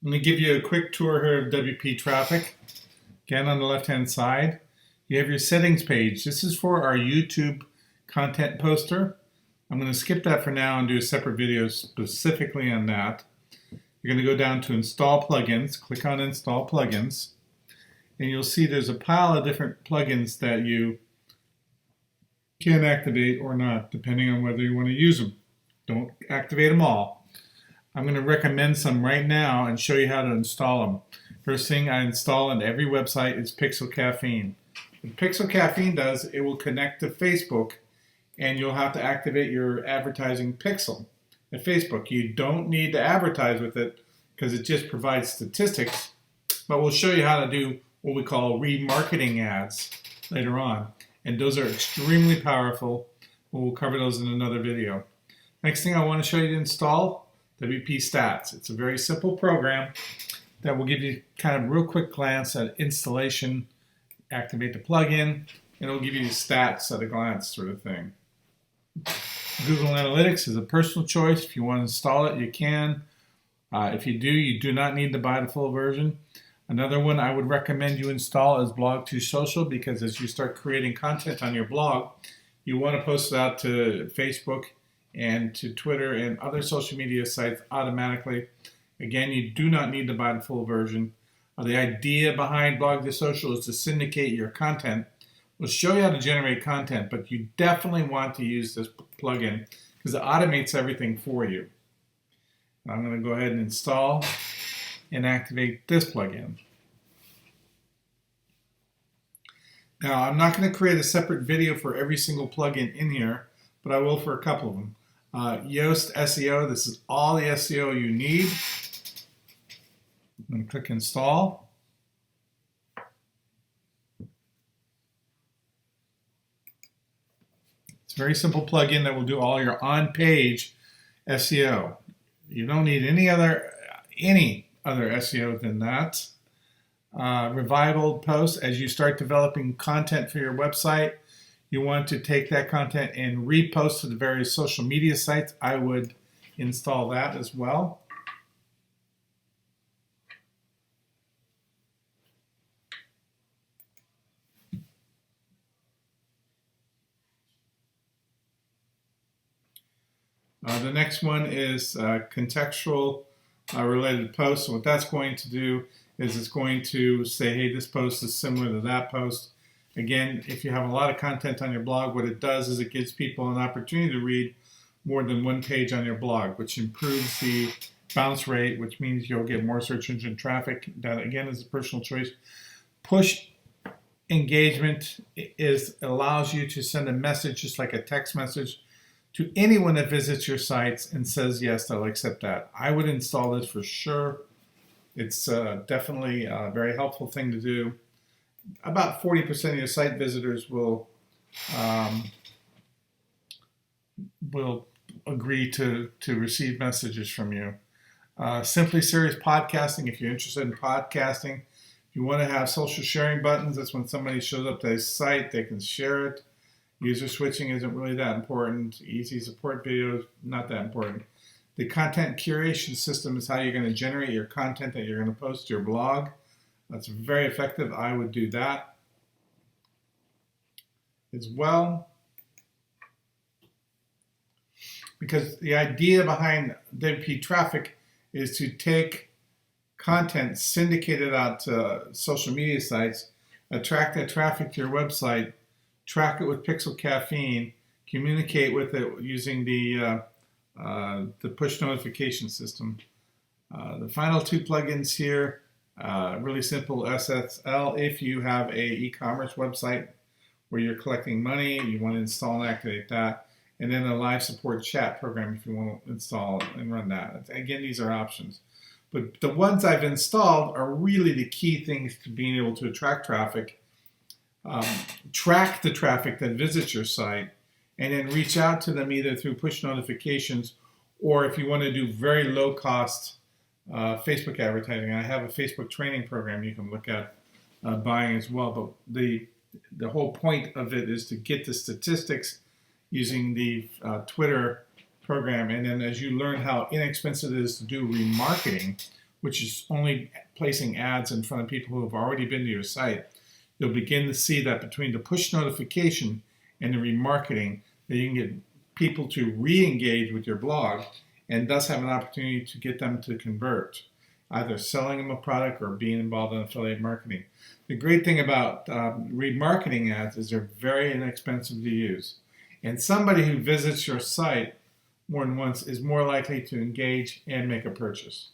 Let me give you a quick tour here of WP Traffic. Again, on the left-hand side, you have your settings page. This is for our YouTube content poster. I'm going to skip that for now and do a separate video specifically on that. You're going to go down to Install Plugins, click on Install Plugins, and you'll see there's a pile of different plugins that you can activate or not, depending on whether you want to use them. Don't activate them all. I'm going to recommend some right now and show you how to install them. First thing I install on every website is Pixel Caffeine. What Pixel Caffeine does, it will connect to Facebook, and you'll have to activate your advertising pixel at Facebook. You don't need to advertise with it because it just provides statistics, but we'll show you how to do what we call remarketing ads later on. And those are extremely powerful. We'll cover those in another video. Next thing I want to show you to install, WP Stats. It's a very simple program that will give you kind of real quick glance at installation, activate the plugin, and it'll give you the stats at a glance sort of thing. Google Analytics is a personal choice. If you want to install it, you can. If you do, you do not need to buy the full version. Another one I would recommend you install is Blog2Social, because as you start creating content on your blog, you want to post it out to Facebook and to Twitter and other social media sites automatically. Again, you do not need to buy the full version. The idea behind Blog2Social is to syndicate your content. We'll show you how to generate content, but you definitely want to use this plugin because it automates everything for you. I'm going to go ahead and install and activate this plugin. Now, I'm not going to create a separate video for every single plugin in here, but I will for a couple of them. Yoast SEO, this is all the SEO you need. I'm going to click Install. It's a very simple plugin that will do all your on-page SEO. You don't need any other SEO than that. Revival posts, as you start developing content for your website, you want to take that content and repost to the various social media sites. I would install that as well. The next one is contextual related posts. So what that's going to do is it's going to say, hey, this post is similar to that post. Again, if you have a lot of content on your blog, what it does is it gives people an opportunity to read more than one page on your blog, which improves the bounce rate, which means you'll get more search engine traffic. That, again, is a personal choice. Push engagement allows you to send a message, just like a text message, to anyone that visits your sites and says, yes, they'll accept that. I would install this for sure. It's definitely a very helpful thing to do. About 40% of your site visitors will agree to receive messages from you. Simply Serious Podcasting, if you're interested in podcasting. If you want to have social sharing buttons, that's when somebody shows up to a site, they can share it. User switching isn't really that important. Easy support videos, not that important. The content curation system is how you're going to generate your content that you're going to post to your blog. That's very effective. I would do that as well. Because the idea behind WP Traffic is to take content, syndicate it out to social media sites, attract that traffic to your website, track it with Pixel Caffeine, communicate with it using the push notification system. The final two plugins here, really simple SSL. If you have a e-commerce website where you're collecting money, you want to install and activate that. And then a live support chat program if you want to install and run that. Again, these are options. But the ones I've installed are really the key things to being able to attract traffic, track the traffic that visits your site, and then reach out to them either through push notifications or if you want to do very low cost Facebook advertising. I have a Facebook training program you can look at buying as well. But the whole point of it is to get the statistics using the Twitter program. And then as you learn how inexpensive it is to do remarketing, which is only placing ads in front of people who have already been to your site, you'll begin to see that between the push notification and the remarketing, that you can get people to re-engage with your blog and thus have an opportunity to get them to convert, either selling them a product or being involved in affiliate marketing. The great thing about remarketing ads is they're very inexpensive to use. And somebody who visits your site more than once is more likely to engage and make a purchase.